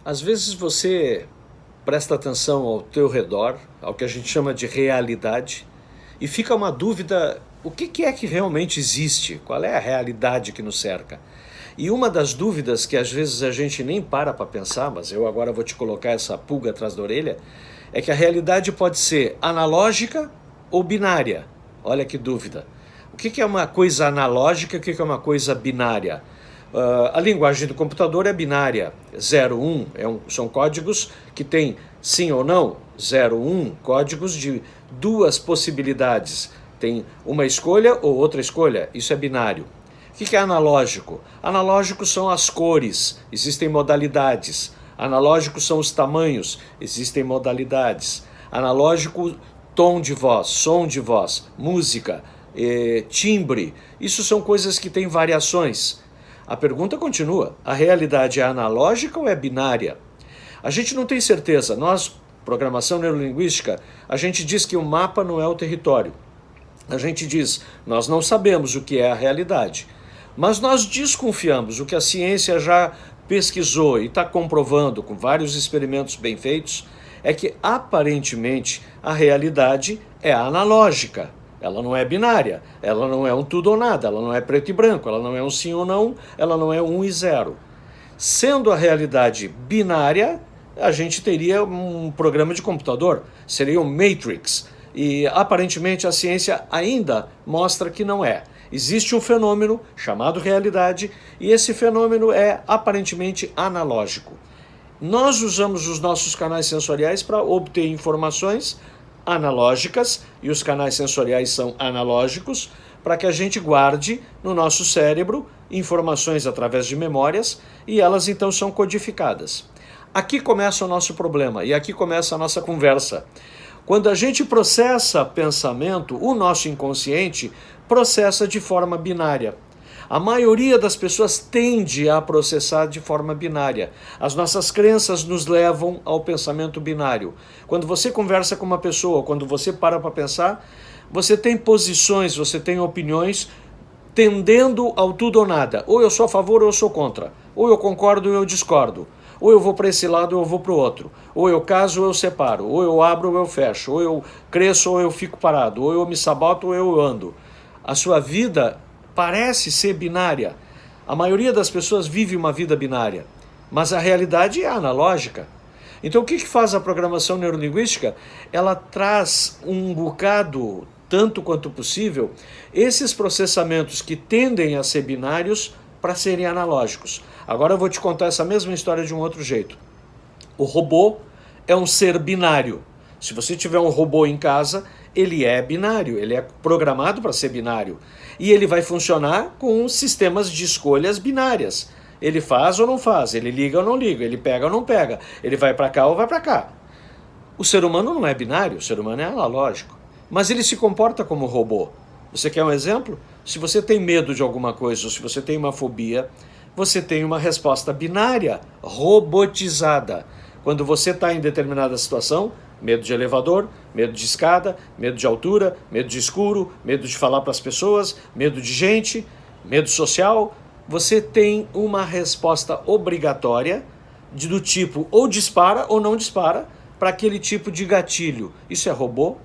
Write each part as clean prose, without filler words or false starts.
Às vezes você presta atenção ao teu redor, ao que a gente chama de realidade, e fica uma dúvida: o que é que realmente existe? Qual é a realidade que nos cerca? E uma das dúvidas que às vezes a gente nem para pensar, mas eu agora vou te colocar essa pulga atrás da orelha, é que a realidade pode ser analógica ou binária. Olha que dúvida. O que é uma coisa analógica e o que é uma coisa binária? A linguagem do computador é binária, 0, 1, são códigos que têm sim ou não, 0, 1, códigos de duas possibilidades, tem uma escolha ou outra escolha, isso é binário. O que é analógico? Analógicos são as cores, existem modalidades. Analógicos são os tamanhos, existem modalidades. Analógico, tom de voz, som de voz, música, timbre, isso são coisas que têm variações. A pergunta continua: a realidade é analógica ou é binária? A gente não tem certeza. Nós, programação neurolinguística, a gente diz que o mapa não é o território. A gente diz, nós não sabemos o que é a realidade. Mas nós desconfiamos, o que a ciência já pesquisou e está comprovando com vários experimentos bem feitos, é que aparentemente a realidade é analógica. Ela não é binária, ela não é um tudo ou nada, ela não é preto e branco, ela não é um sim ou não, ela não é 1 e 0. Sendo a realidade binária, a gente teria um programa de computador, seria um Matrix. E aparentemente a ciência ainda mostra que não é. Existe um fenômeno chamado realidade e esse fenômeno é aparentemente analógico. Nós usamos os nossos canais sensoriais para obter informações analógicas, e os canais sensoriais são analógicos, para que a gente guarde no nosso cérebro informações através de memórias, e elas então são codificadas. Aqui começa o nosso problema, e aqui começa a nossa conversa. Quando a gente processa pensamento, o nosso inconsciente processa de forma binária. A maioria das pessoas tende a processar de forma binária. As nossas crenças nos levam ao pensamento binário. Quando você conversa com uma pessoa, quando você para pensar, você tem posições, você tem opiniões tendendo ao tudo ou nada. Ou eu sou a favor ou eu sou contra. Ou eu concordo ou eu discordo. Ou eu vou para esse lado ou eu vou para o outro. Ou eu caso ou eu separo. Ou eu abro ou eu fecho. Ou eu cresço ou eu fico parado. Ou eu me saboto ou eu ando. A sua vida parece ser binária. A maioria das pessoas vive uma vida binária, mas a realidade é analógica. Então o que faz a programação neurolinguística? Ela traz um bocado, tanto quanto possível, esses processamentos que tendem a ser binários para serem analógicos. Agora eu vou te contar essa mesma história de um outro jeito. O robô é um ser binário. Se você tiver um robô em casa, ele é binário, ele é programado para ser binário. E ele vai funcionar com sistemas de escolhas binárias. Ele faz ou não faz, ele liga ou não liga, ele pega ou não pega, ele vai para cá ou vai para cá. O ser humano não é binário, o ser humano é analógico. Mas ele se comporta como robô. Você quer um exemplo? Se você tem medo de alguma coisa ou se você tem uma fobia, você tem uma resposta binária, robotizada. Quando você está em determinada situação, medo de elevador, medo de escada, medo de altura, medo de escuro, medo de falar para as pessoas, medo de gente, medo social, você tem uma resposta obrigatória do tipo ou dispara ou não dispara para aquele tipo de gatilho. Isso é robô?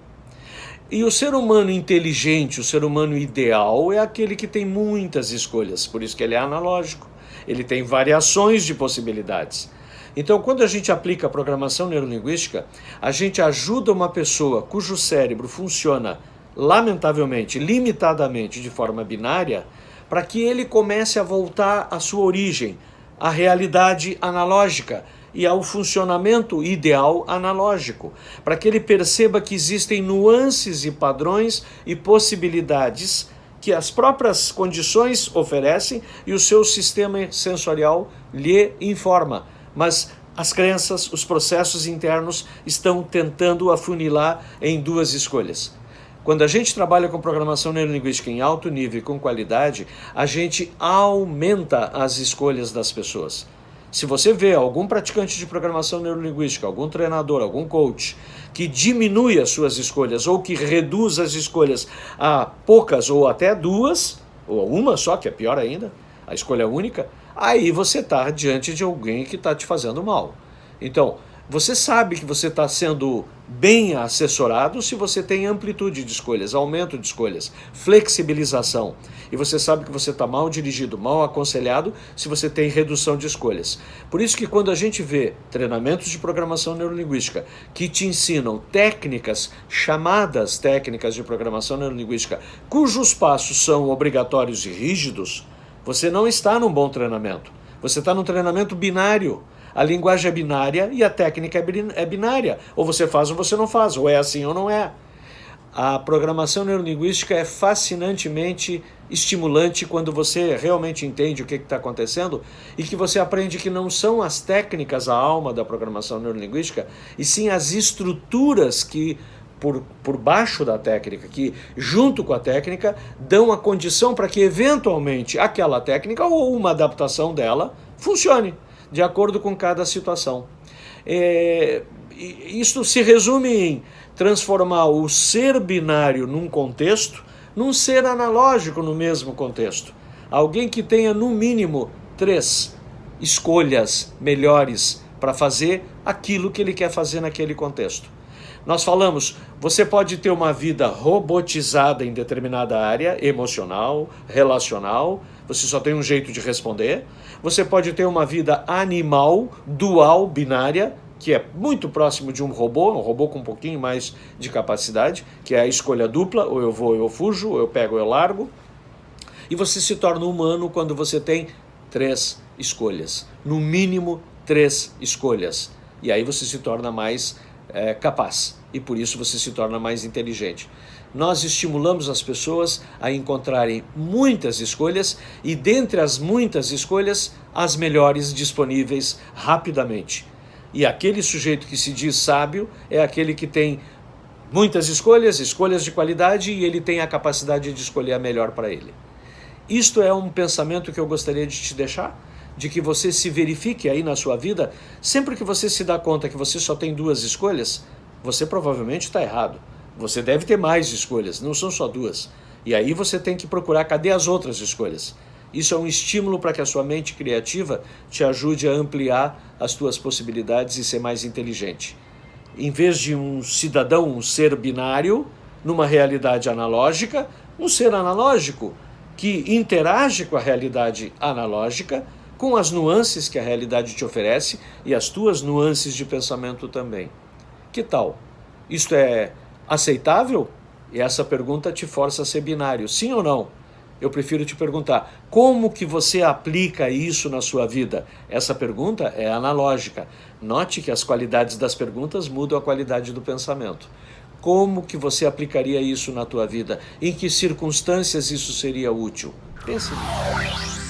E o ser humano inteligente, o ser humano ideal é aquele que tem muitas escolhas, por isso que ele é analógico, ele tem variações de possibilidades. Então, quando a gente aplica a programação neurolinguística, a gente ajuda uma pessoa cujo cérebro funciona, lamentavelmente, limitadamente, de forma binária, para que ele comece a voltar à sua origem, à realidade analógica e ao funcionamento ideal analógico, para que ele perceba que existem nuances e padrões e possibilidades que as próprias condições oferecem e o seu sistema sensorial lhe informa. Mas as crenças, os processos internos estão tentando afunilar em duas escolhas. Quando a gente trabalha com programação neurolinguística em alto nível e com qualidade, a gente aumenta as escolhas das pessoas. Se você vê algum praticante de programação neurolinguística, algum treinador, algum coach, que diminui as suas escolhas ou que reduz as escolhas a poucas ou até duas, ou uma só, que é pior ainda, a escolha única, aí você está diante de alguém que está te fazendo mal. Então, você sabe que você está sendo bem assessorado se você tem amplitude de escolhas, aumento de escolhas, flexibilização. E você sabe que você está mal dirigido, mal aconselhado se você tem redução de escolhas. Por isso que quando a gente vê treinamentos de programação neurolinguística que te ensinam técnicas, chamadas técnicas de programação neurolinguística, cujos passos são obrigatórios e rígidos, você não está num bom treinamento. Você está num treinamento binário. A linguagem é binária e a técnica é binária. Ou você faz ou você não faz, ou é assim ou não é. A programação neurolinguística é fascinantemente estimulante quando você realmente entende o que está acontecendo e que você aprende que não são as técnicas a alma da programação neurolinguística, e sim as estruturas que por baixo da técnica, que junto com a técnica dão a condição para que eventualmente aquela técnica ou uma adaptação dela funcione de acordo com cada situação. Isto se resume em transformar o ser binário num contexto, num ser analógico no mesmo contexto. Alguém que tenha no mínimo 3 escolhas melhores para fazer aquilo que ele quer fazer naquele contexto. Nós falamos, você pode ter uma vida robotizada em determinada área, emocional, relacional, você só tem um jeito de responder. Você pode ter uma vida animal, dual, binária, que é muito próximo de um robô com um pouquinho mais de capacidade, que é a escolha dupla, ou eu vou ou eu fujo, ou eu pego ou eu largo. E você se torna humano quando você tem 3 escolhas, no mínimo 3 escolhas. E aí você se torna mais capaz, e por isso você se torna mais inteligente. Nós estimulamos as pessoas a encontrarem muitas escolhas e, dentre as muitas escolhas, as melhores disponíveis rapidamente. E aquele sujeito que se diz sábio é aquele que tem muitas escolhas, escolhas de qualidade, e ele tem a capacidade de escolher a melhor para ele. Isto é um pensamento que eu gostaria de te deixar, de que você se verifique aí na sua vida. Sempre que você se dá conta que você só tem 2 escolhas, você provavelmente está errado. Você deve ter mais escolhas, não são só 2. E aí você tem que procurar cadê as outras escolhas. Isso é um estímulo para que a sua mente criativa te ajude a ampliar as tuas possibilidades e ser mais inteligente. Em vez de um cidadão, um ser binário, numa realidade analógica, um ser analógico que interage com a realidade analógica, com as nuances que a realidade te oferece e as tuas nuances de pensamento também. Que tal? Isto é aceitável? E essa pergunta te força a ser binário, sim ou não? Eu prefiro te perguntar, como que você aplica isso na sua vida? Essa pergunta é analógica. Note que as qualidades das perguntas mudam a qualidade do pensamento. Como que você aplicaria isso na tua vida? Em que circunstâncias isso seria útil? Pense nisso.